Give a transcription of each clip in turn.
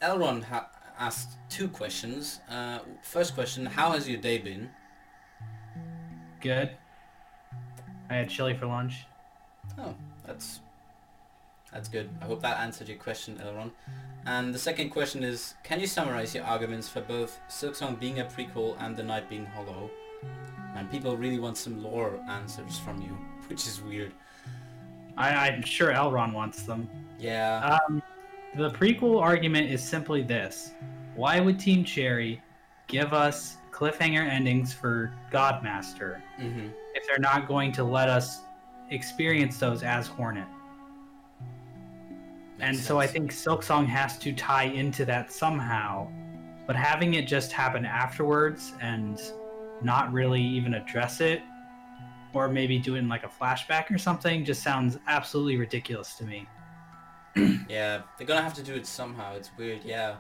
Elrond asked two questions. First question, how has your day been? Good. I had chili for lunch. Oh, that's good. I hope that answered your question, Elrond. And the second question is, can you summarize your arguments for both Silksong being a prequel and The Night being hollow? And people really want some lore answers from you, which is weird. I'm sure Elrond wants them. Yeah. The prequel argument is simply this. Why would Team Cherry give us cliffhanger endings for Godmaster if they're not going to let us experience those as Hornet? And so I think Silksong has to tie into that somehow, but having it just happen afterwards and not really even address it, or maybe do it in like a flashback or something, just sounds absolutely ridiculous to me. Yeah, they're gonna have to do it somehow. It's weird, yeah.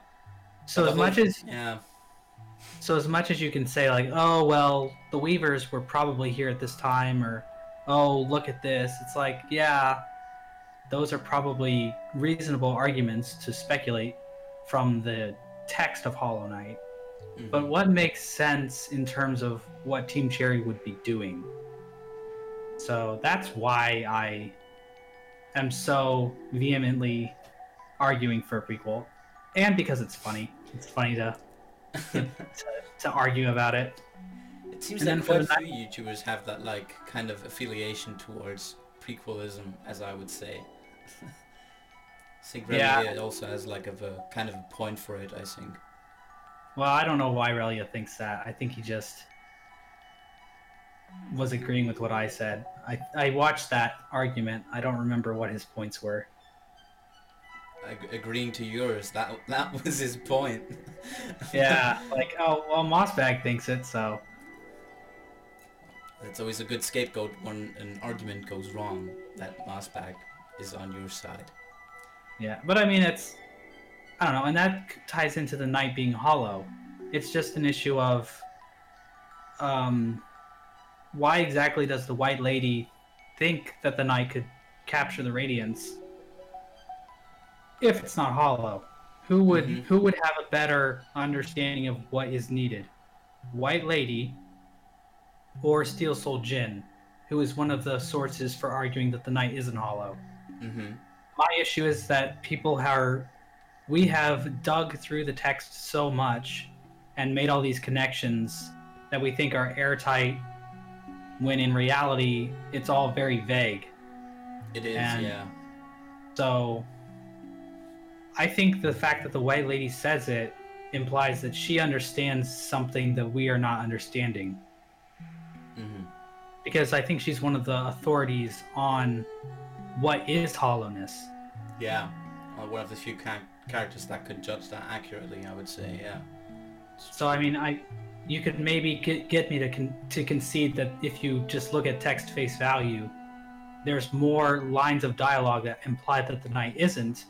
So as much as you can say like, oh well, the Weavers were probably here at this time, or oh look at this, it's like, yeah, those are probably reasonable arguments to speculate from the text of Hollow Knight. But what makes sense in terms of what Team Cherry would be doing? So that's why I am so vehemently arguing for a prequel, and because it's funny. It's funny to argue about it. It seems like quite a few YouTubers have that like kind of affiliation towards prequelism, as I would say. I think Relia also has like a kind of a point for it, I think. Well, I don't know why Relia thinks that. I think he just was agreeing with what I said. I watched that argument. I don't remember what his points were. Agreeing to yours, that was his point. Yeah, like, oh, well, mossbag thinks it, so... It's always a good scapegoat when an argument goes wrong, that mossbag is on your side. Yeah, but I mean, it's... I don't know, and that ties into the night being hollow. It's just an issue of... why exactly does the White Lady think that the night could capture the Radiance if it's not hollow? Who would have a better understanding of what is needed? White Lady or Steel Soul Jin, who is one of the sources for arguing that the night isn't hollow? My issue is that we have dug through the text so much and made all these connections that we think are airtight, when in reality it's all very vague. It is, yeah. So I think the fact that the White Lady says it implies that she understands something that we are not understanding. Because I think she's one of the authorities on what is hollowness. Yeah, well, one of the few characters that could judge that accurately, I would say, yeah. So I mean, you could maybe get me to concede that if you just look at text face value, there's more lines of dialogue that imply that the night isn't.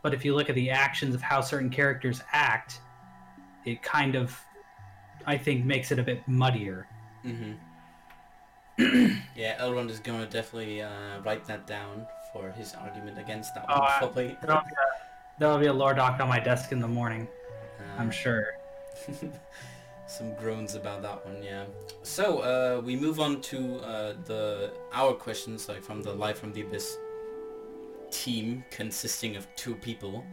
But if you look at the actions of how certain characters act, it kind of, I think, makes it a bit muddier. Yeah, Elrond is going to definitely write that down for his argument against that one, probably. There'll be a lore doc on my desk in the morning, I'm sure. Some groans about that one, yeah. So, we move on to our questions, like from the Live from the Abyss team, consisting of 2 people.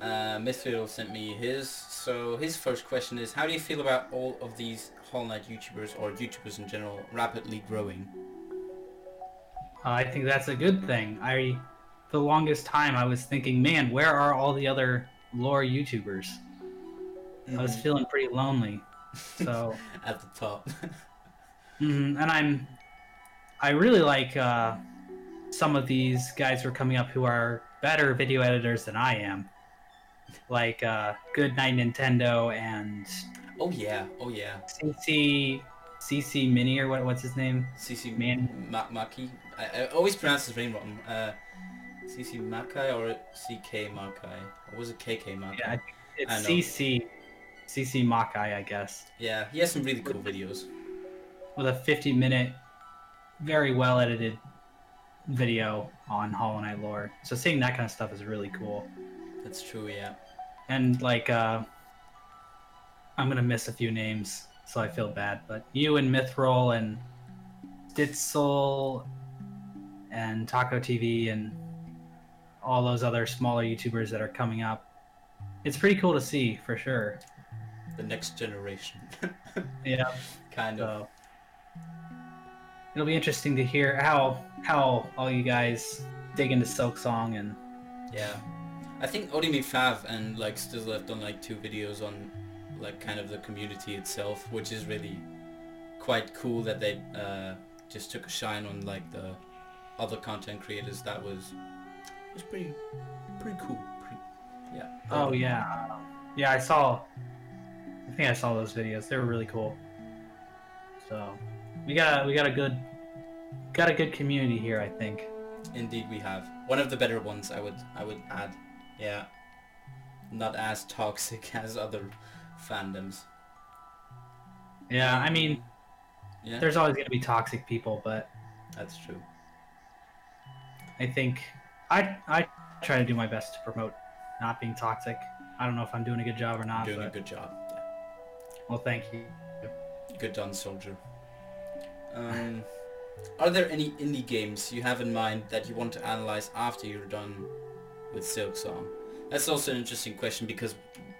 MythReel sent me his. So his first question is, how do you feel about all of these Hollow Knight YouTubers, or YouTubers in general, rapidly growing? I think that's a good thing. The longest time I was thinking, man, where are all the other lore YouTubers? I was feeling pretty lonely. So at the top. And I really like some of these guys who are coming up who are better video editors than I am, like GoodKnightNintendo and Ccmaci, or what's his name? Ccmaci. I always pronounce his name wrong. Ccmaci or Ckmaci, or was it Kkmaci? Yeah, it's Ccmaci, I guess. Yeah, he has some really cool videos. With a 50-minute, very well edited video on Hollow Knight lore. So seeing that kind of stuff is really cool. That's true, yeah. And like, I'm gonna miss a few names, so I feel bad. But you and MythReel and Stizzl and Taco TV and all those other smaller YouTubers that are coming up. It's pretty cool to see, for sure. The next generation. Yeah. Kind of. So it'll be interesting to hear how all you guys dig into Silksong and Yeah. I think Oddiemefav and like Stizzl have done like 2 videos on like kind of the community itself, which is really quite cool that they just took a shine on like the other content creators. That was pretty cool. Yeah. oh yeah, yeah, I think I saw those videos. They were really cool. So we got a good community here, I think. Indeed, we have one of the better ones. I would add. Yeah. Not as toxic as other fandoms. Yeah, I mean, yeah, there's always gonna be toxic people, but that's true. I think I try to do my best to promote not being toxic. I don't know if I'm doing a good job or not. Doing a good job. Yeah. Well, thank you. Good done, soldier. Are there any indie games you have in mind that you want to analyze after you're done with Silksong? That's also an interesting question because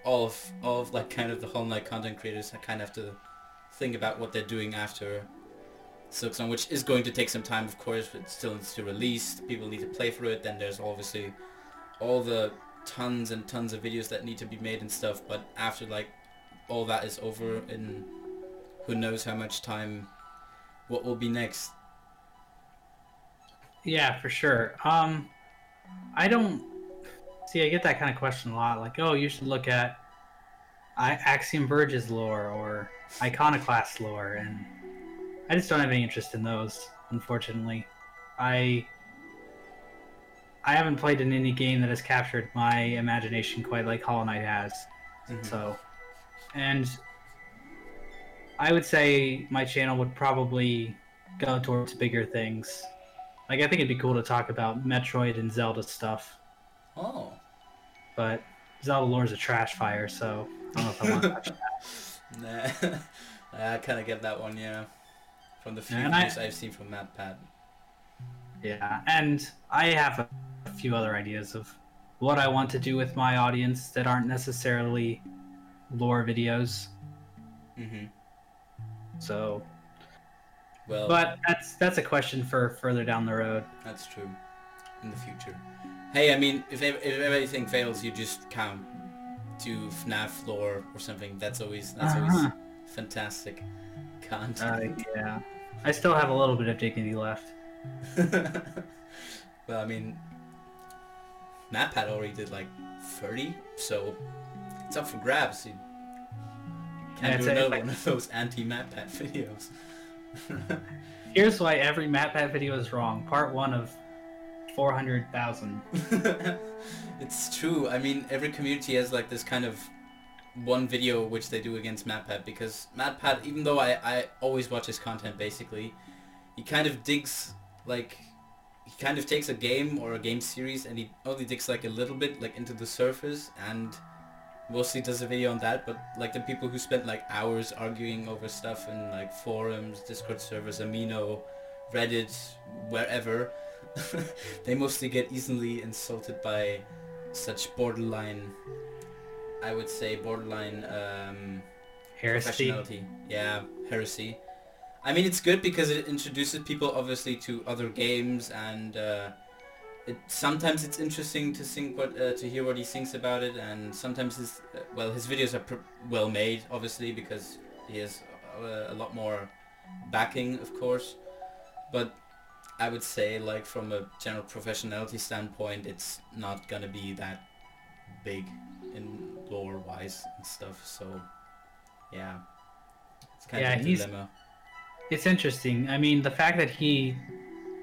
all of like kind of the Hollow Knight content creators kind of have to think about what they're doing after Silksong, which is going to take some time, of course. It still needs to release. People need to play for it. Then there's obviously all the tons and tons of videos that need to be made and stuff. But after like all that is over, in who knows how much time, what will be next? Yeah, for sure. I don't see. I get that kind of question a lot. Like, oh, you should look at Axiom Verge's lore or Iconoclast lore, and I just don't have any interest in those, unfortunately. I haven't played an indie game that has captured my imagination quite like Hollow Knight has. Mhm. So, and I would say my channel would probably go towards bigger things. Like, I think it'd be cool to talk about Metroid and Zelda stuff, Oh. but Zelda lore is a trash fire, so I don't know if I want to touch that. Nah, I kind of get that one, yeah. From the few And videos I've seen from MatPat. Yeah, and I have a few other ideas of what I want to do with my audience that aren't necessarily lore videos. Mm-hmm. So, Well, but that's a question for further down the road. that's true. In the future. Hey, I mean, if everything fails, you just count to FNAF lore or something. That's always fantastic content. Yeah, I still have a little bit of dignity left. Well, I mean, MatPat already did like 30, so it's up for grabs. You can't do another one of those anti-MatPat videos. Here's why every MatPat video is wrong. Part 1 of 400,000. It's true. I mean, every community has like this kind of one video which they do against MatPat, because MatPat, even though I always watch his content basically, he kind of digs like, he kind of takes a game or a game series and he only digs like a little bit like into the surface and mostly does a video on that. But like the people who spent like hours arguing over stuff in like forums, Discord servers, Amino, Reddit, wherever, they mostly get easily insulted by such borderline, I would say borderline Heresy. professionality. Yeah, heresy. I mean, it's good because it introduces people obviously to other games, and sometimes it's interesting to to hear what he thinks about it, and sometimes his videos are well made, obviously, because he has a lot more backing, of course. But I would say, like, from a general professionality standpoint, it's not gonna be that big in lore wise and stuff. So yeah, it's kind of a dilemma. It's interesting. I mean, the fact that he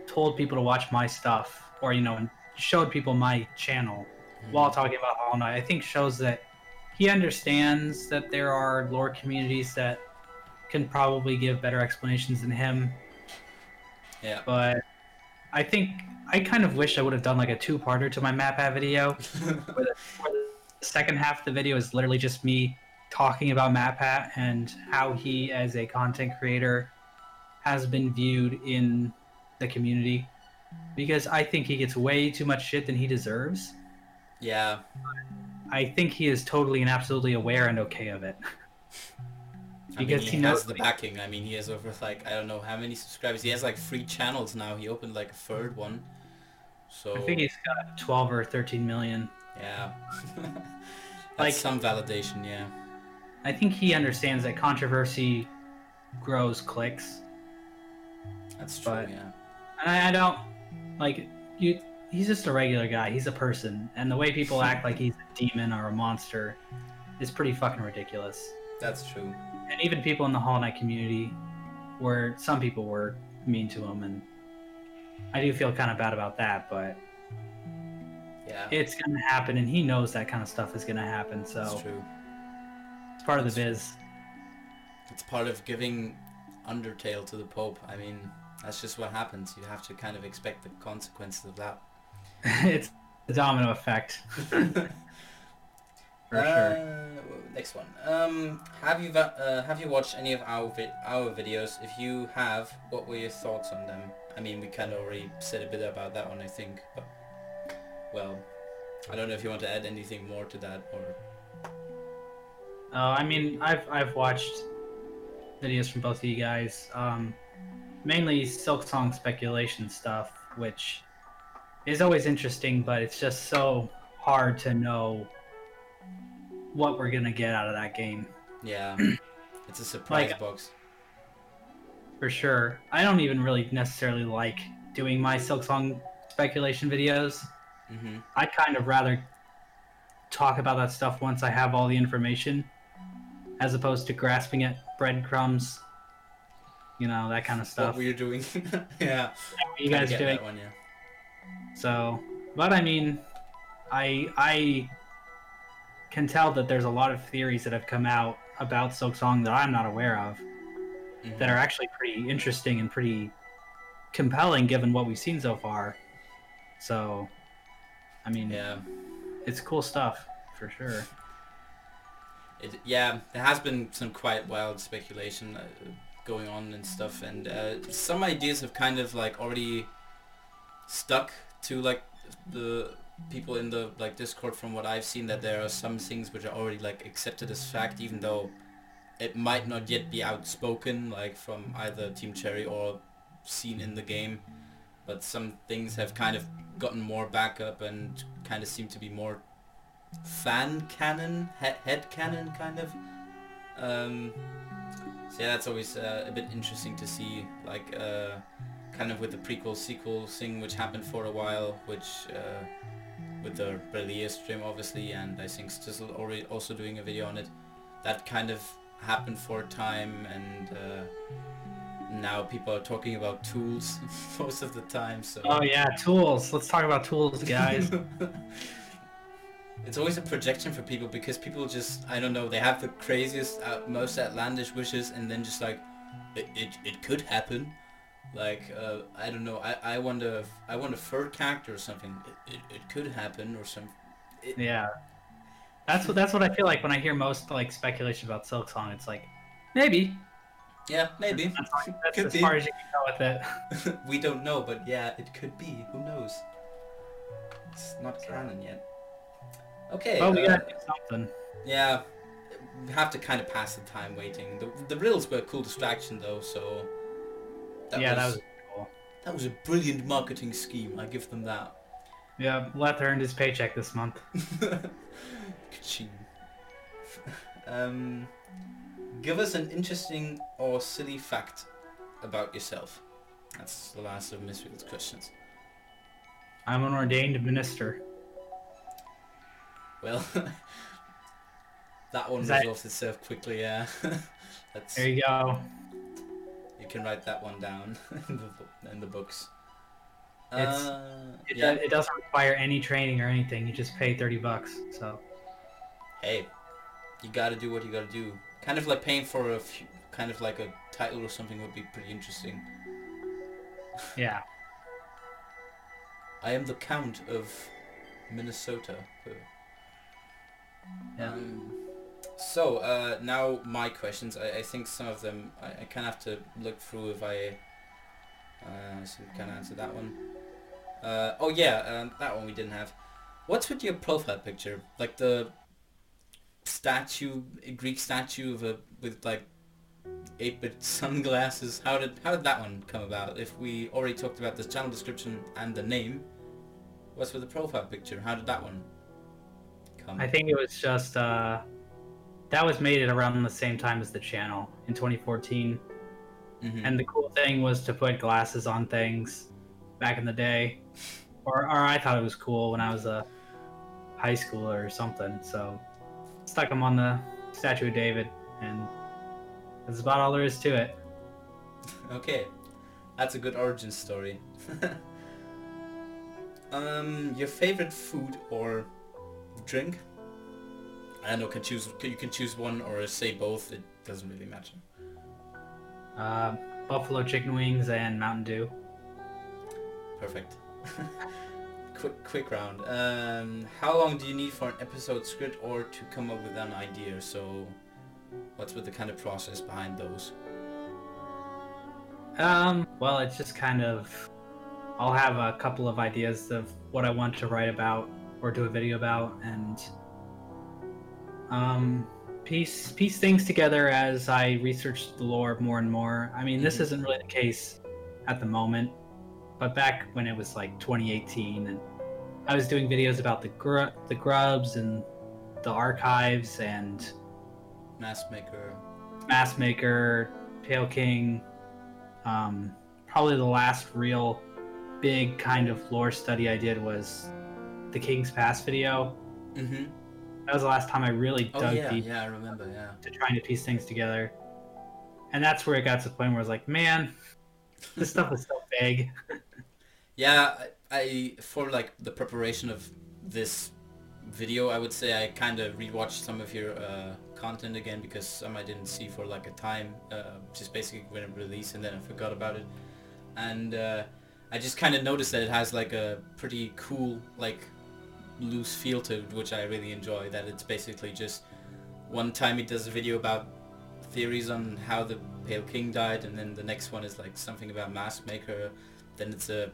told people to watch my stuff, or and showed people my channel while talking about Hollow Knight, I think shows that he understands that there are lore communities that can probably give better explanations than him. Yeah. But I think I kind of wish I would have done like a two-parter to my MatPat video, where The second half of the video is literally just me talking about MatPat and how he, as a content creator, has been viewed in the community. Because I think he gets way too much shit than he deserves. Yeah. I think he is totally and absolutely aware and okay of it. I mean, he has the backing. I mean, he has over, like, I don't know how many subscribers. He has, like, 3 channels now. He opened, like, a third one. So... I think he's got 12 or 13 million. Yeah. That's like, some validation, yeah. I think he understands that controversy grows clicks. That's true, yeah. And I don't... Like, he's just a regular guy. He's a person. And the way people act like he's a demon or a monster is pretty fucking ridiculous. That's true. And even people in the Hollow Knight community, where some people were mean to him, and I do feel kind of bad about that, but yeah, it's going to happen, and he knows that kind of stuff is going to happen, so that's true. It's part of the biz. It's part of giving Undertale to the Pope. I mean, that's just what happens. You have to kind of expect the consequences of that. It's the domino effect. For sure. Next one. Have you watched any of our videos? If you have, what were your thoughts on them? I mean, we kind of already said a bit about that one, I think. But, well, I don't know if you want to add anything more to that, or... I mean, I've watched videos from both of you guys. Mainly Silksong speculation stuff, which is always interesting, but it's just so hard to know what we're gonna get out of that game. Yeah, it's a surprise box. For sure. I don't even really necessarily like doing my Silksong speculation videos. Mm-hmm. I'd kind of rather talk about that stuff once I have all the information, as opposed to grasping at breadcrumbs, you know, that kind of stuff. What were you doing? Yeah. What you guys doing? That one, yeah. So, but I mean, I can tell that there's a lot of theories that have come out about Silksong that I'm not aware of, mm-hmm. that are actually pretty interesting and pretty compelling given what we've seen so far. So, I mean, yeah, it's cool stuff for sure. Yeah, there has been some quite wild speculation going on and stuff, and some ideas have kind of like already stuck to like the people in the like Discord. From what I've seen, that there are some things which are already like accepted as fact, even though it might not yet be outspoken, like from either Team Cherry or seen in the game. But some things have kind of gotten more backup and kind of seem to be more fan canon, head canon kind of. So yeah, that's always a bit interesting to see, like kind of with the prequel sequel thing which happened for a while, which with the Brelia stream obviously, and I think Stizzl already also doing a video on it. That kind of happened for a time, and now people are talking about tools most of the time. So. Oh yeah, tools. Let's talk about tools, guys. It's always a projection for people, because people just, I don't know, they have the craziest, most outlandish wishes, and then just like, it could happen. Like, I don't know, I want a third character or something. It could happen or something. Yeah. That's what I feel like when I hear most like speculation about Silksong. It's like, maybe. Yeah, maybe. That's as far as you can go with it. We don't know, but yeah, it could be. Who knows? It's not canon yet. Okay. Well, we gotta do something. Yeah, we have to kind of pass the time waiting. The riddles were a cool distraction though, so. That was cool. That was a brilliant marketing scheme. I give them that. Yeah, Leth earned his paycheck this month. Ka-ching. Give us an interesting or silly fact about yourself. That's the last of MythReel's questions. I'm an ordained minister. Well, that one resolves itself quickly, yeah. There you go. You can write that one down in the books. It doesn't require any training or anything. You just pay $30, so. Hey, you gotta do what you gotta do. Kind of like paying for kind of like a title or something would be pretty interesting. Yeah. I am the Count of Minnesota. Yeah. Now my questions. I think some of them I kind of have to look through if I can answer that one. Oh yeah, that one we didn't have. What's with your profile picture? Like the statue, a Greek statue of a with like 8-bit sunglasses. How did that one come about? If we already talked about the channel description and the name, what's with the profile picture? How did that one come? I think it was just that was made at around the same time as the channel in 2014. Mm-hmm. And the cool thing was to put glasses on things back in the day. Or I thought it was cool when I was a high schooler or something. So stuck them on the statue of David, and that's about all there is to it. Okay, that's a good origin story. Your favorite food or drink? I don't know. You can choose one or say both. It doesn't really matter. Buffalo chicken wings and Mountain Dew. Perfect. Quick round. How long do you need for an episode script or to come up with an idea? So, what's with the kind of process behind those? Well, it's just kind of, I'll have a couple of ideas of what I want to write about or do a video about, and piece things together as I research the lore more and more. I mean, this isn't really the case at the moment, but back when it was like 2018 and I was doing videos about the grubs and the archives and Mask Maker, Pale King. Probably the last real big kind of lore study I did was the King's Pass video. Mm-hmm. That was the last time I really dug deep. Yeah, I remember. Yeah. To trying to piece things together, and that's where it got to the point where I was like, man, this stuff is so vague. Yeah, I for like the preparation of this video, I would say I kind of rewatched some of your content again because some I didn't see for like a time, just basically when it released, and then I forgot about it, and I just kind of noticed that it has like a pretty cool like loose feel to it, which I really enjoy. That it's basically just one time he does a video about theories on how the Pale King died, and then the next one is like something about Mask Maker, then it's a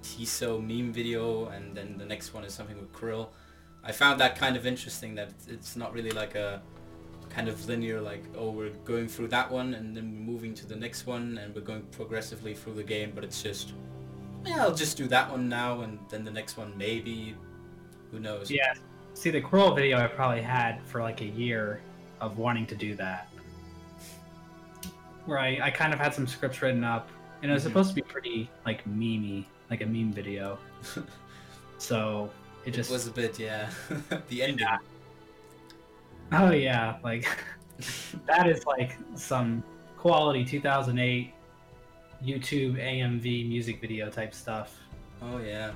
Tiso meme video, and then the next one is something with Krill. I found that kind of interesting, that it's not really like a kind of linear, like, oh, we're going through that one and then moving to the next one and we're going progressively through the game, but it's just, yeah, I'll just do that one now and then the next one maybe, who knows. Yeah, see, the Krill video I probably had for like a year of wanting to do that, where I kind of had some scripts written up, and it was supposed to be pretty like memey, like a meme video. So it just was a bit, yeah. The ending. Yeah. Oh yeah, like that is like some quality 2008 YouTube AMV music video type stuff. Oh yeah.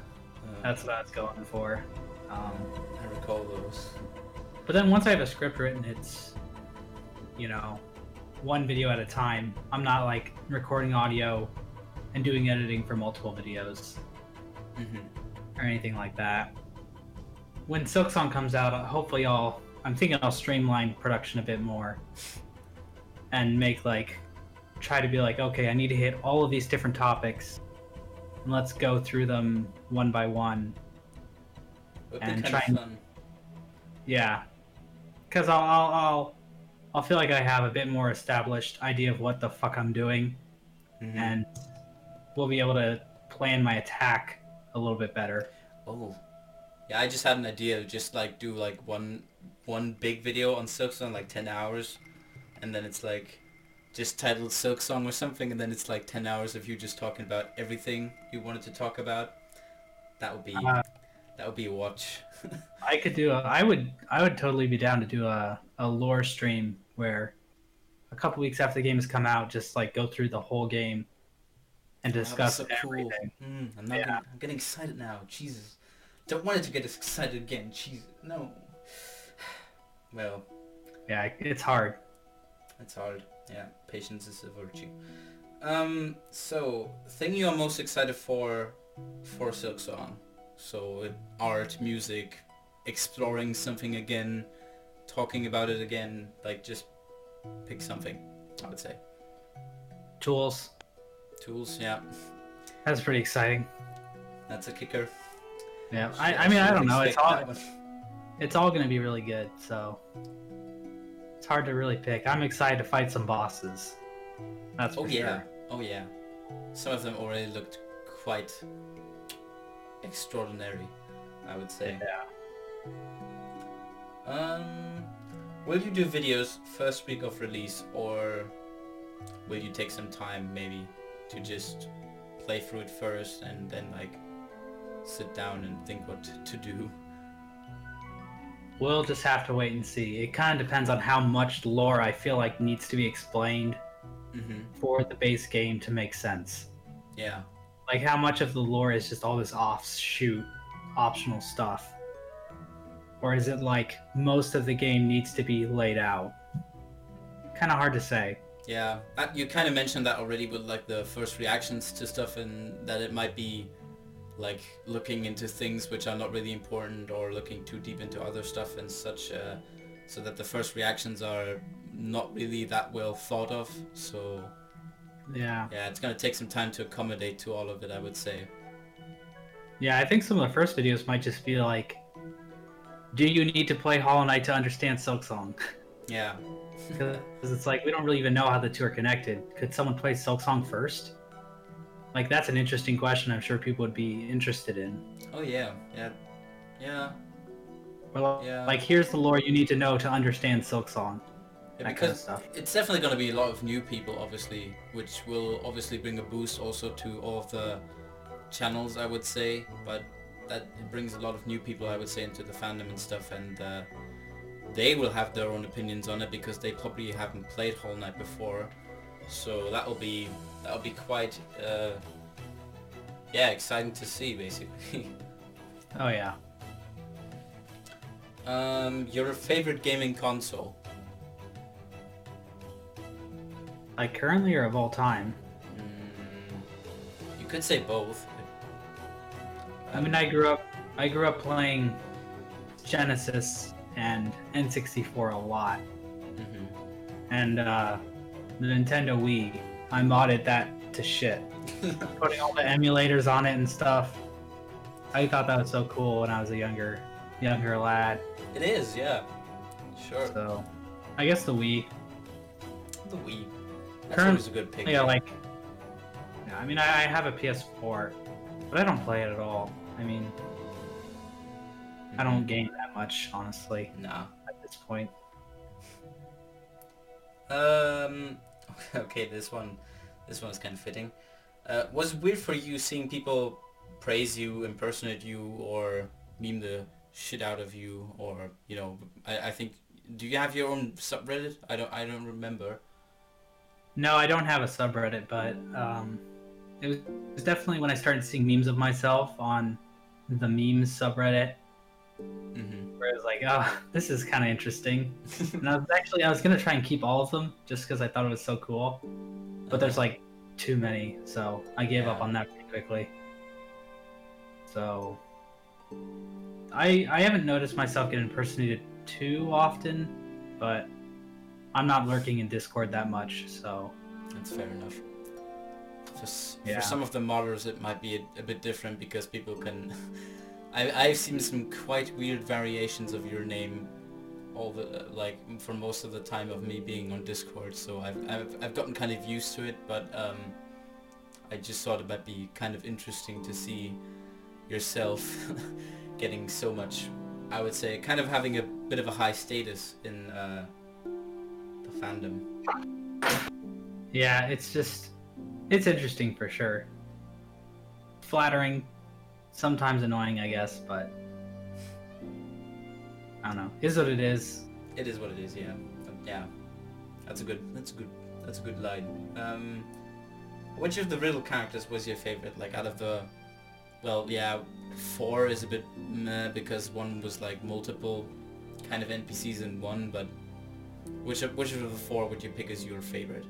That's what I was going for. I recall those. But then once I have a script written, it's, you know, one video at a time. I'm not like recording audio and doing editing for multiple videos or anything like that. When Silksong comes out, hopefully I'm thinking I'll streamline production a bit more and make try to be like, okay, I need to hit all of these different topics and let's go through them one by one. And try and, yeah, because I'll feel like I have a bit more established idea of what the fuck I'm doing, and we'll be able to plan my attack a little bit better. Oh, yeah, I just had an idea to just like do like one big video on Silksong, like 10 hours, and then it's like just titled Silksong or something, and then it's like 10 hours of you just talking about everything you wanted to talk about. That would be a watch. I would totally be down to do a lore stream where a couple weeks after the game has come out, just like go through the whole game and discuss everything. Cool. I'm getting excited now. Jesus. Don't want it to get excited again. Jesus. No. Well. Yeah, it's hard. It's hard. Yeah. Patience is a virtue. So, thing you are most excited for Silksong. So, art, music, exploring something again, talking about it again, like just pick something, I would say. Tools. Tools, yeah. That's pretty exciting. That's a kicker. Yeah, I mean, I don't know. It's all going to be really good, so it's hard to really pick. I'm excited to fight some bosses. That's for sure. Oh yeah. Some of them already looked quite extraordinary, I would say. Yeah. Will you do videos first week of release, or will you take some time maybe to just play through it first and then like sit down and think what to do? We'll just have to wait and see. It kind of depends on how much lore I feel like needs to be explained for the base game to make sense. Yeah. Like how much of the lore is just all this offshoot optional stuff, or is it like most of the game needs to be laid out? Kind of hard to say. Yeah, you kind of mentioned that already with like the first reactions to stuff, and that it might be like looking into things which are not really important, or looking too deep into other stuff and such, so that the first reactions are not really that well thought of. So yeah, it's gonna take some time to accommodate to all of it, I would say. Yeah, I think some of the first videos might just be like, do you need to play Hollow Knight to understand Silksong? Yeah. Because it's like, we don't really even know how the two are connected. Could someone play Silksong first? Like, that's an interesting question I'm sure people would be interested in. Oh yeah. Well, like, here's the lore you need to know to understand Silksong. Yeah, because it's definitely going to be a lot of new people, obviously, which will obviously bring a boost also to all of the channels, I would say. But that brings a lot of new people, I would say, into the fandom and stuff, and they will have their own opinions on it because they probably haven't played Hollow Knight before. So that'll be quite exciting to see, basically. Oh yeah. Your favorite gaming console? Like currently or of all time? You could say both. I mean, I grew up playing Genesis and N64 a lot, and the Nintendo Wii. I modded that to shit, putting all the emulators on it and stuff. I thought that was so cool when I was a younger lad. It is, yeah. Sure. So, I guess the Wii. The Wii. That's always a good pick. Yeah, like. Yeah, I mean, I have a PS4, but I don't play it at all. I mean, I don't game that much, honestly. Nah. At this point. Okay, this one is kind of fitting. Was it weird for you seeing people praise you, impersonate you, or meme the shit out of you, or I think, do you have your own subreddit? I don't remember. No, I don't have a subreddit, but it was definitely when I started seeing memes of myself on the memes subreddit, where it was like, oh, this is kind of interesting. And I was gonna try and keep all of them just because I thought it was so cool, but there's like too many, so I gave up on that pretty quickly. So I haven't noticed myself get impersonated too often, but I'm not lurking in Discord that much, so that's fair enough. For some of the modders it might be a bit different because people can I've seen some quite weird variations of your name for most of the time of me being on Discord, so I've gotten kind of used to it, but I just thought it might be kind of interesting to see yourself getting so much, I would say, kind of having a bit of a high status in the fandom. Yeah, it's interesting for sure. Flattering, sometimes annoying, I guess, but I don't know. Is what it is. It is what it is, yeah. Yeah. That's a good line. Which of the riddle characters was your favorite? Like out of the 4 is a bit meh because one was like multiple kind of NPCs in one, but which of the 4 would you pick as your favorite?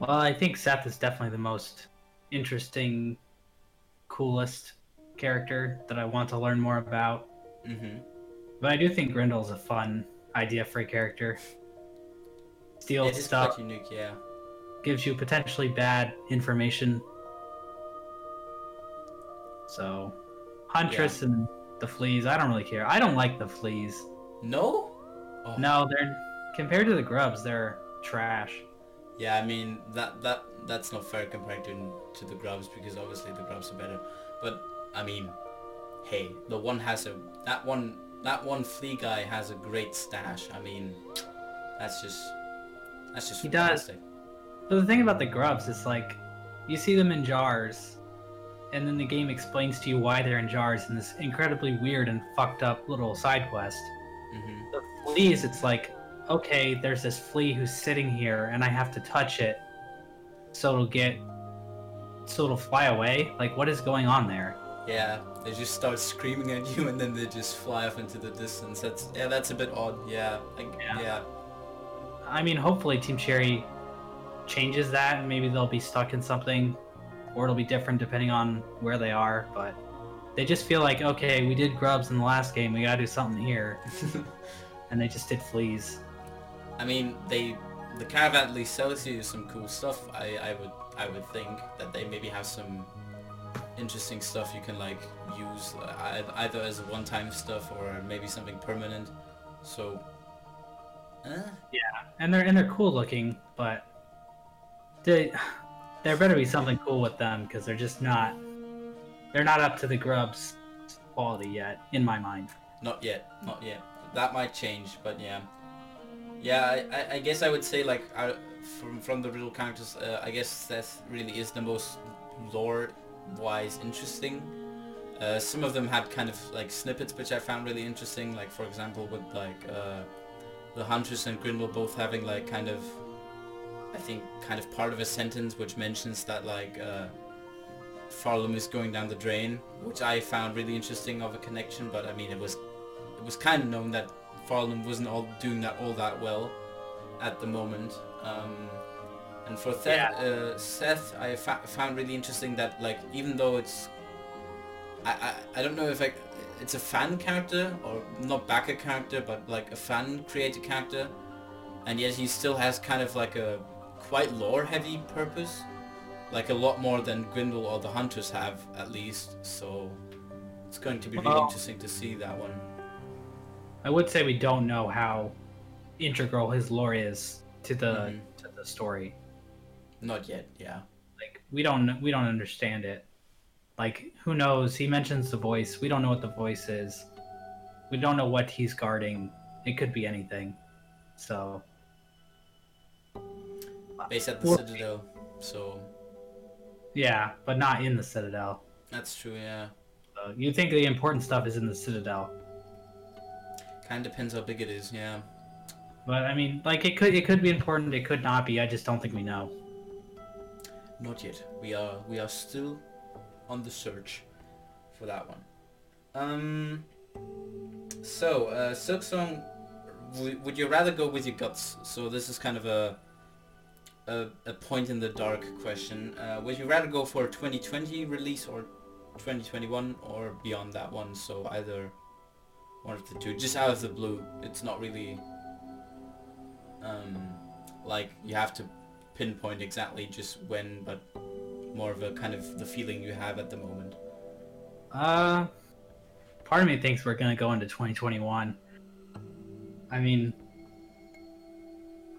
Well, I think Seth is definitely the most interesting, coolest character that I want to learn more about. But I do think Grindle's a fun idea for a character. Steals It is stuff, quite unique, yeah. gives you potentially bad information. So, Huntress and the fleas, I don't really care. I don't like the fleas. No? Oh. No, they're compared to the grubs, they're trash. Yeah, I mean that's not fair compared to the grubs, because obviously the grubs are better. But I mean, hey, the one has that one flea guy has a great stash. I mean, that's just He fantastic. does. But the thing about the grubs is like, you see them in jars, and then the game explains to you why they're in jars in this incredibly weird and fucked up little side quest. Mm-hmm. The fleas, it's like, okay, there's this flea who's sitting here, and I have to touch it, so it'll fly away. Like, what is going on there? Yeah, they just start screaming at you, and then they just fly off into the distance. That's a bit odd. Yeah, yeah. I mean, hopefully Team Cherry changes that, and maybe they'll be stuck in something, or it'll be different depending on where they are. But they just feel like, okay, we did grubs in the last game, we gotta do something here, and they just did fleas. I mean, the caravan at least sells you some cool stuff. I would think that they maybe have some interesting stuff you can like use either as a one-time stuff or maybe something permanent. So Yeah, and they're cool looking, but there better be something cool with them, because they're not up to the grubs quality yet, in my mind. not yet. That might change, but yeah. I guess I would say like from the real characters, I guess Seth really is the most lore-wise interesting. Some of them had kind of like snippets which I found really interesting, like for example with like the Huntress and Grindel both having like kind of, I think kind of part of a sentence which mentions that like Farlum is going down the drain, which I found really interesting of a connection. But I mean it was kind of known that Farlum wasn't doing that all that well at the moment. And for Seth, I found really interesting that like even though it's I don't know if it's a fan character or not backer character, but like a fan created character, and yet he still has kind of like a quite lore heavy purpose, like a lot more than Grindel or the Hunters have at least. So it's going to be really interesting to see that one. I would say we don't know how integral his lore is to the story. Not yet, yeah. Like we don't understand it. Like, who knows? He mentions the voice. We don't know what the voice is. We don't know what he's guarding. It could be anything. So based at the Citadel, so yeah, but not in the Citadel. That's true, yeah. You think the important stuff is in the Citadel? Kind of depends how big it is, yeah. But I mean, like it could be important. It could not be. I just don't think we know. Not yet. We are still on the search for that one. So Silksong, would you rather go with your guts? So this is kind of a point in the dark question. Would you rather go for a 2020 release or 2021 or beyond that one? So either one of the two, just out of the blue. It's not really like you have to pinpoint exactly just when, but more of a kind of the feeling you have at the moment. Part of me thinks we're gonna go into 2021. I mean,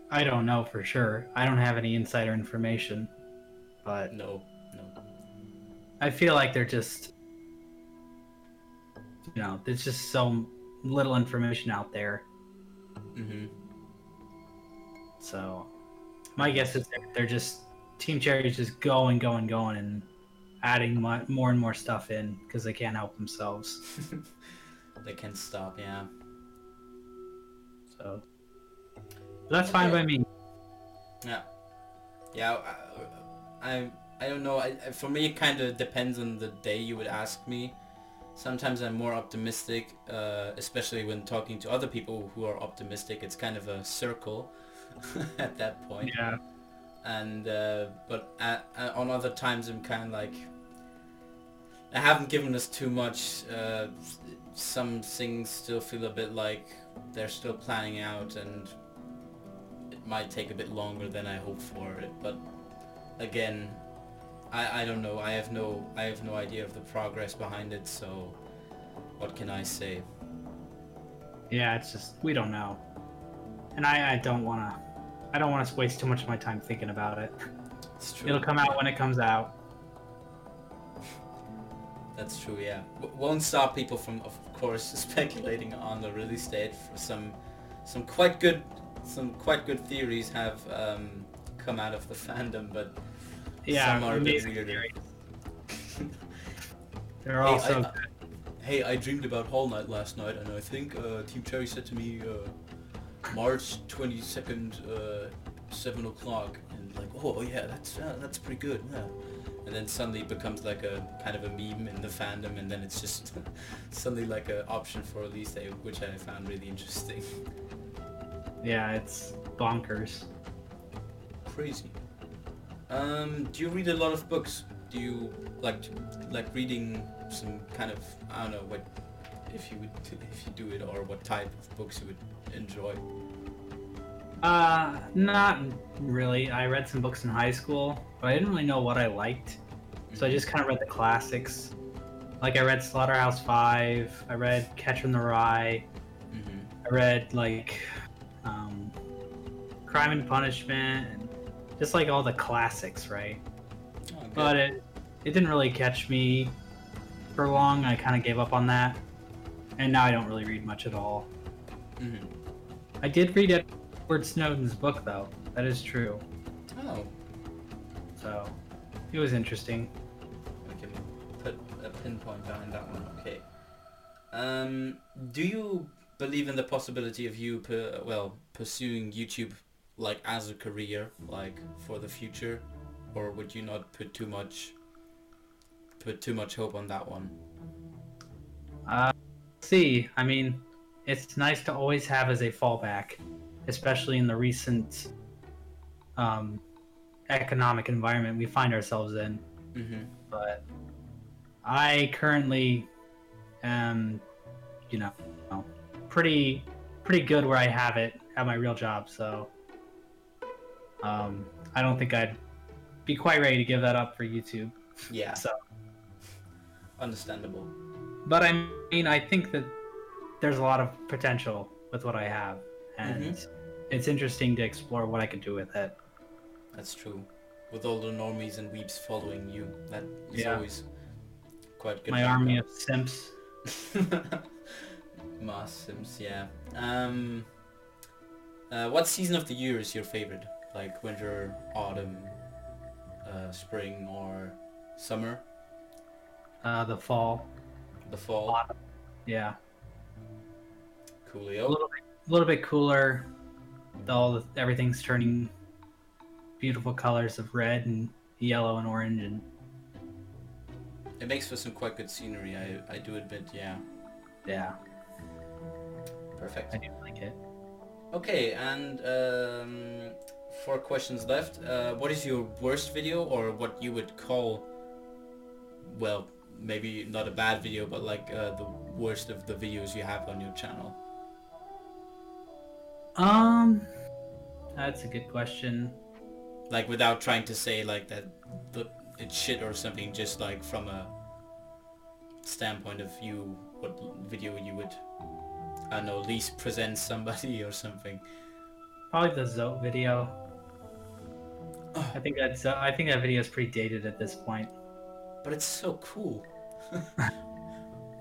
I don't know for sure. I don't have any insider information, but no. I feel like they're just, there's just so little information out there. Mm-hmm. So my guess is they're just, Team Cherry's just going and adding more and more stuff in because they can't help themselves. They can't stop, yeah. So that's fine by me. Yeah. I don't know. For me, it kind of depends on the day you would ask me. Sometimes I'm more optimistic, especially when talking to other people who are optimistic. It's kind of a circle at that point. Yeah. And but on other times I'm kind of like I haven't given us too much. Some things still feel a bit like they're still planning out, and it might take a bit longer than I hope for it. But again, I don't know. I have no idea of the progress behind it. So what can I say? Yeah, it's just we don't know, and I don't want to waste too much of my time thinking about it. It's true. It'll come out when it comes out. That's true, yeah. Won't stop people from, of course, speculating on the release date. For some quite good theories have come out of the fandom, but Yeah, some are a bit amazing weirder. theories. They're all so good. Hey, I dreamed about Hall Night last night, and I think Team Cherry said to me March 22nd, 7 o'clock, and like, oh yeah, that's pretty good, yeah. And then suddenly it becomes like a kind of a meme in the fandom, and then it's just suddenly like an option for release day, which I found really interesting. Yeah, it's bonkers. Crazy. Do you read a lot of books? Do you like reading some kind of, I don't know what, if you do it, or what type of books you would enjoy? Not really. I read some books in high school, but I didn't really know what I liked. So I just kind of read the classics. Like I read Slaughterhouse-5, I read Catcher in the Rye, I read like Crime and Punishment, and just like all the classics, right? Oh, good. But it didn't really catch me for long. I kind of gave up on that, and now I don't really read much at all. I did read Edward Snowden's book, though. That is true. Oh. So it was interesting. We can put a pinpoint behind that one. Okay. Do you believe in the possibility of you pursuing YouTube like as a career, like for the future, or would you not put too much hope on that one? See, I mean, it's nice to always have as a fallback, especially in the recent economic environment we find ourselves in. But I currently am, pretty good where I have my real job. So I don't think I'd be quite ready to give that up for YouTube. Yeah. So understandable. But I mean, I think that there's a lot of potential with what I have, and it's interesting to explore what I could do with it. That's true. With all the normies and weeps following you, that is always quite good. My army of simps. Moss Sims, yeah. What season of the year is your favorite? Like winter, autumn, spring, or summer? The fall. The fall. Autumn. Yeah. Coolio. A little bit cooler. Everything's turning beautiful colors of red and yellow and orange, and it makes for some quite good scenery. I do admit, yeah. Yeah. Perfect. I do like it. Okay, and 4 questions left. What is your worst video, or what you would call, well, maybe not a bad video, but like the worst of the videos you have on your channel? That's a good question. Like without trying to say like that it's shit or something, just like from a standpoint of view, what video you would, I don't know, least present somebody or something. Probably the Zote video. I think that video is pretty dated at this point. But it's so cool.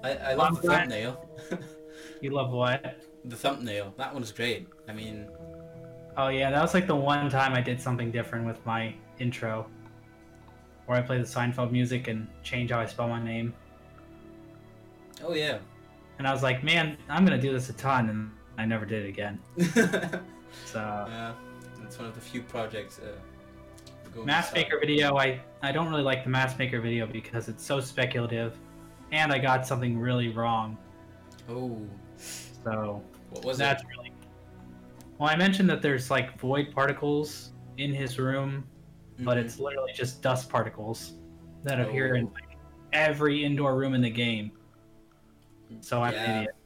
I love the thumbnail. You love what? The thumbnail. That one's great. I mean... Oh yeah, that was like the one time I did something different with my intro. Where I play the Seinfeld music and change how I spell my name. Oh yeah. And I was like, man, I'm gonna do this a ton, and I never did it again. So... Yeah, it's one of the few projects... Mask Maker video, I don't really like the Mask Maker video because it's so speculative, and I got something really wrong. Oh. So what was that's it? Really... Well, I mentioned that there's like void particles in his room, but it's literally just dust particles that appear in like, every indoor room in the game. So I'm an Yeah. idiot.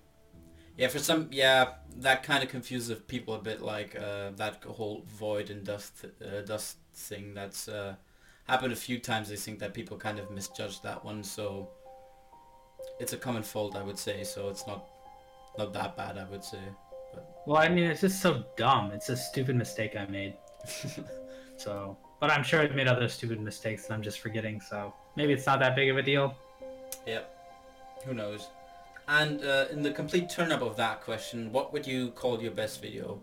Yeah, for some, yeah, that kind of confuses people a bit, like that whole void and dust thing. That's happened a few times. I think that people kind of misjudged that one, so it's a common fault, I would say. So it's not that bad, I would say. Well, I mean, it's just so dumb. It's a stupid mistake I made. So, but I'm sure I've made other stupid mistakes that I'm just forgetting. So maybe it's not that big of a deal. Yep. Who knows? And in the complete turn-up of that question, what would you call your best video?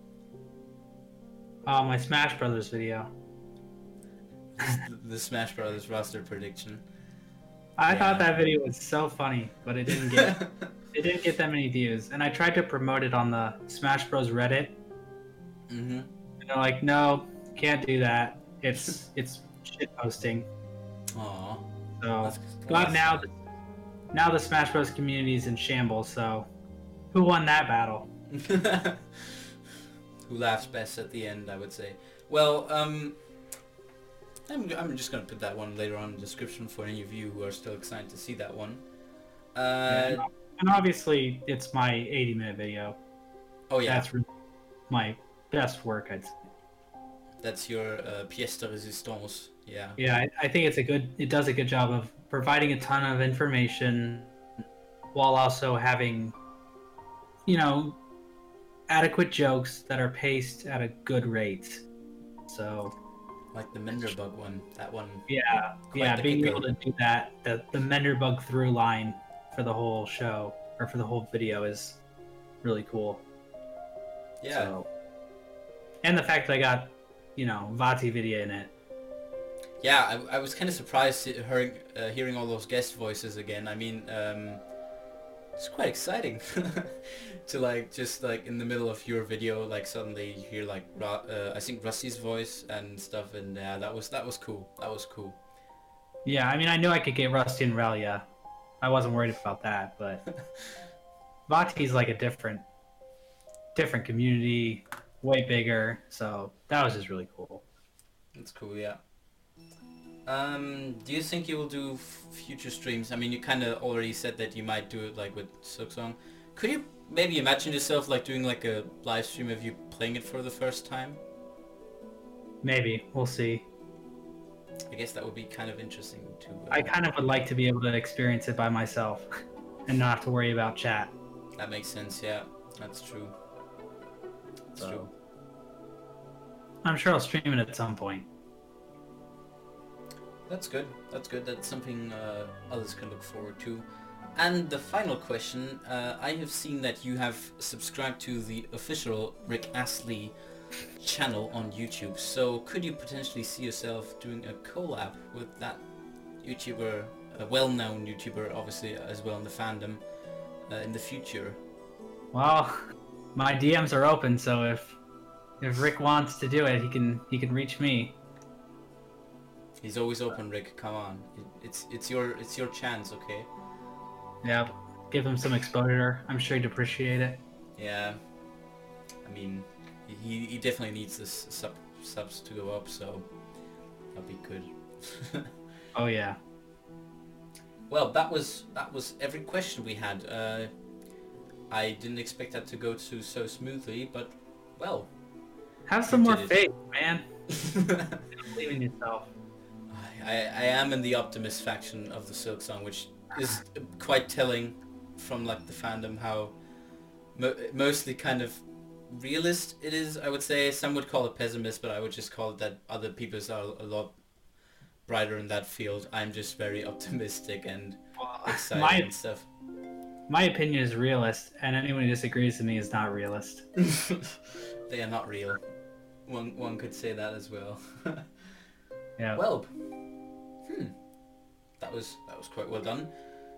My Smash Brothers video. The Smash Brothers roster prediction. I thought that video was so funny, but it didn't get that many views. And I tried to promote it on the Smash Bros Reddit. Mm-hmm. And they're like, no, can't do that. It's shit posting. Aww. So, but now the Smash Bros community is in shambles. So, who won that battle? Who laughs best at the end, I would say. Well, I'm just gonna put that one later on in the description for any of you who are still excited to see that one. And obviously, it's my 80-minute video. Oh yeah. That's really my best work, I'd say. That's your pièce de résistance. Yeah. Yeah, I think it does a good job of providing a ton of information while also having, adequate jokes that are paced at a good rate. So, like the Menderbug one, that one. Yeah, being able to do that, the Menderbug through line for the whole show or for the whole video is really cool. Yeah. So, and the fact that I got, Vati video in it. Yeah, I was kind of surprised hearing all those guest voices again. I mean, it's quite exciting to just in the middle of your video, suddenly you hear I think Rusty's voice and stuff, and yeah, that was cool. That was cool. Yeah, I mean, I knew I could get Rusty and Relia. I wasn't worried about that, but Vati's like a different community, way bigger, so that was just really cool. That's cool, yeah. Do you think you will do future streams? I mean, you kind of already said that you might do it with Silksong. Could you maybe imagine yourself doing a live stream of you playing it for the first time? Maybe, we'll see. I guess that would be kind of interesting too. I kind of would like to be able to experience it by myself and not have to worry about chat. That makes sense, yeah. That's true. That's true. I'm sure I'll stream it at some point. That's good. That's good. That's something others can look forward to. And the final question, I have seen that you have subscribed to the official Rick Astley channel on YouTube. So could you potentially see yourself doing a collab with that YouTuber, a well-known YouTuber, obviously as well in the fandom, in the future? Well, my DMs are open, so if Rick wants to do it, he can reach me. He's always open, Rick. Come on, it's your chance, okay? Yeah, give him some exposure. I'm sure he'd appreciate it. Yeah, I mean, he definitely needs this subs to go up, so that'd be good. Oh yeah. Well, that was every question we had. I didn't expect that to go so smoothly, but well. Have some more faith, man. Believe in yourself. I am in the optimist faction of the Silksong, which is quite telling from the fandom how mostly kind of realist it is, I would say. Some would call it pessimist, but I would just call it that other people's are a lot brighter in that field. I'm just very optimistic and excited and stuff. My opinion is realist, and anyone who disagrees with me is not realist. They are not real. One could say that as well. Yeah. Well, that was quite well done.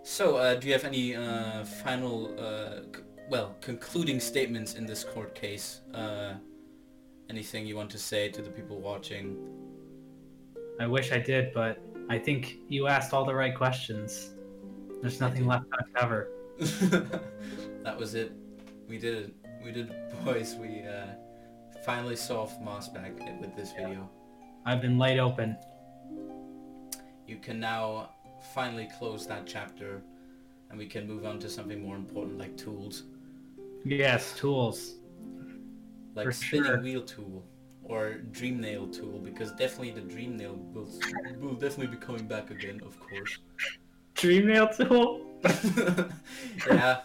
So, do you have any final, concluding statements in this court case? Anything you want to say to the people watching? I wish I did, but I think you asked all the right questions. There's nothing left to cover. That was it. We did it. We did it, boys. We finally solved mossbag with this video. I've been laid open. You can now finally close that chapter and we can move on to something more important like tools. Yes, tools. Like For spinning sure. wheel tool or dream nail tool, because definitely the dream nail will definitely be coming back again, of course. Dream nail tool? Yeah,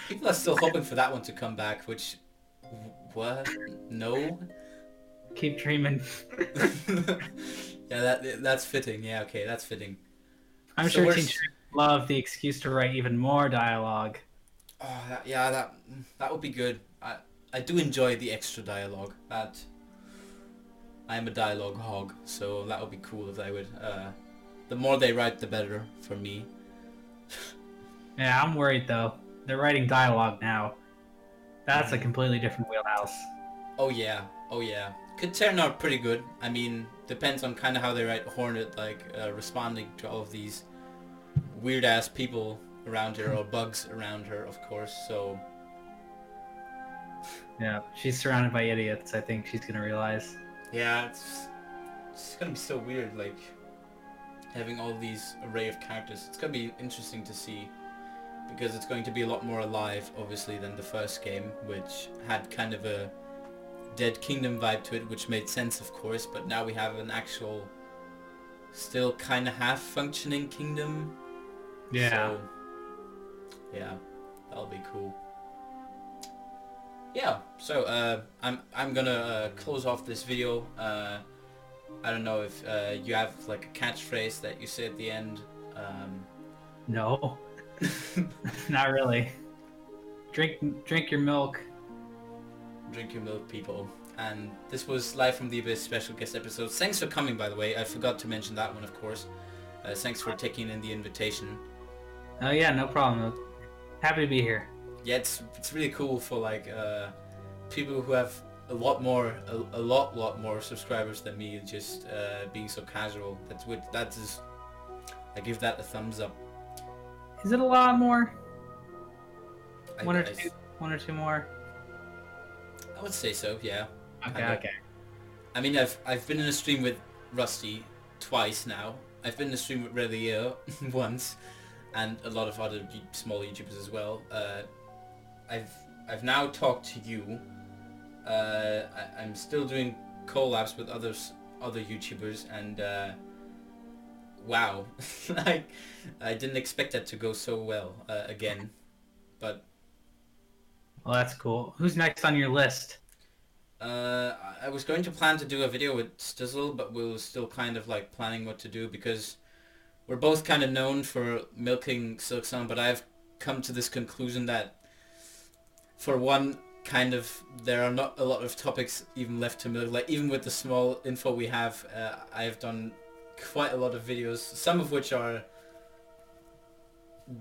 people are still hoping for that one to come back, which... What? No? Keep dreaming. Yeah, that's fitting. Yeah, okay, that's fitting. I'm So sure we're... Teen would love the excuse to write even more dialogue. Oh, that would be good. I do enjoy the extra dialogue. That... I'm a dialogue hog, so that would be cool if they would... the more they write, the better for me. Yeah, I'm worried though. They're writing dialogue now. That's a completely different wheelhouse. Oh yeah, oh yeah. Could turn out pretty good. I mean, depends on kind of how they write Hornet, like responding to all of these weird ass people around her or bugs around her, of course. So Yeah, she's surrounded by idiots. I think she's gonna realize. yeah, it's gonna be so weird, like having all these array of characters. It's gonna be interesting to see because it's going to be a lot more alive, obviously, than the first game, which had kind of a Dead Kingdom vibe to it, which made sense, of course. But now we have an actual, still kind of half functioning kingdom. Yeah. So, yeah, that'll be cool. Yeah. So I'm gonna close off this video. I don't know if you have like a catchphrase that you say at the end. No. Not really. Drink your milk. Drink your milk, people. And this was Live from the Abyss special guest episode. Thanks for coming, by the way. I forgot to mention that one, of course. Thanks for taking in the invitation. Oh yeah, no problem. Happy to be here. Yeah, it's really cool for like people who have a lot more subscribers than me, just being so casual. I give that a thumbs up. Is it a lot more? I One or guess. one or two more? I would say so, yeah. Okay, Kinda. okay. I mean, I've been in a stream with Rusty twice now. I've been in a stream with Relier once, and a lot of other small YouTubers as well. I've now talked to you. I'm still doing collabs with other YouTubers, and wow, I didn't expect that to go so well again, but. Well, that's cool. Who's next on your list? I was going to plan to do a video with Stizzl, but we were still kind of like planning what to do because we're both kind of known for milking Silksong, but I've come to this conclusion that for one, kind of, there are not a lot of topics even left to milk. Like even with the small info we have, I have done quite a lot of videos, some of which are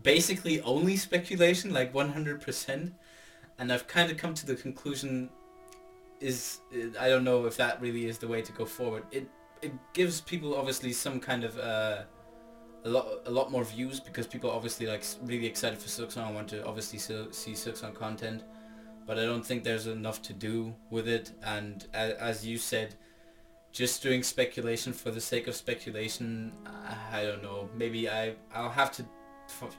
basically only speculation, like 100%. And I've kind of come to the conclusion I don't know if that really is the way to go forward. It gives people obviously some kind of a lot more views because people are obviously like really excited for Silksong and want to obviously see Silksong content, but I don't think there's enough to do with it. And as you said, just doing speculation for the sake of speculation, I don't know. Maybe I'll have to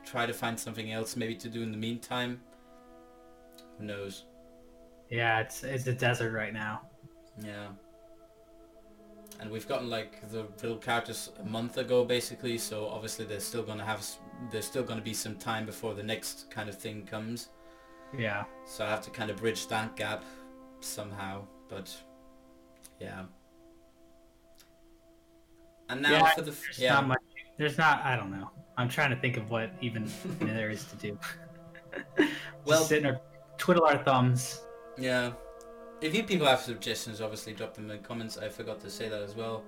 try to find something else maybe to do in the meantime. Who knows? Yeah, it's a desert right now. Yeah. And we've gotten like the real characters a month ago basically, so obviously there's still gonna be some time before the next kind of thing comes. Yeah. So I have to kind of bridge that gap somehow, but yeah. And now for the not much. There's not. I don't know. I'm trying to think of what even there is to do. Well, sit and twiddle our thumbs. Yeah. If you people have suggestions, obviously drop them in the comments. I forgot to say that as well.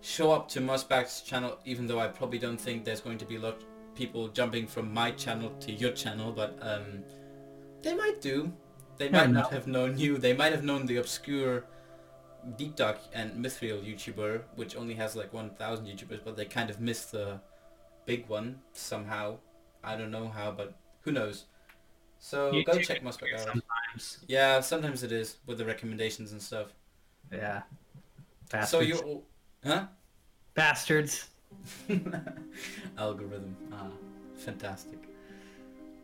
Show up to mossbag's channel, even though I probably don't think there's going to be a lot of people jumping from my channel to your channel, but they might do. They might not have known you. They might have known the obscure DeepDock and MythReel YouTuber, which only has like 1,000 YouTubers, but they kind of missed the big one somehow. I don't know how, but who knows. So YouTube go check mossbag out. Sometimes. Yeah, sometimes it is with the recommendations and stuff. Yeah. Bastards. So you, huh? Bastards. Algorithm. Fantastic.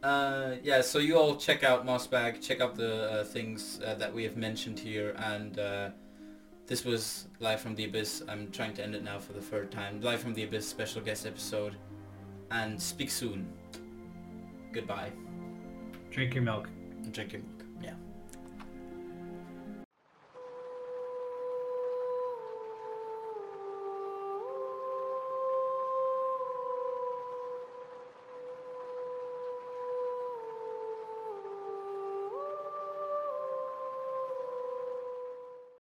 Yeah, so you all check out mossbag, check out the things that we have mentioned here, and this was Live from the Abyss. I'm trying to end it now for the third time. Live from the Abyss special guest episode, and speak soon. Goodbye. Drink your milk. Drink your milk. Yeah.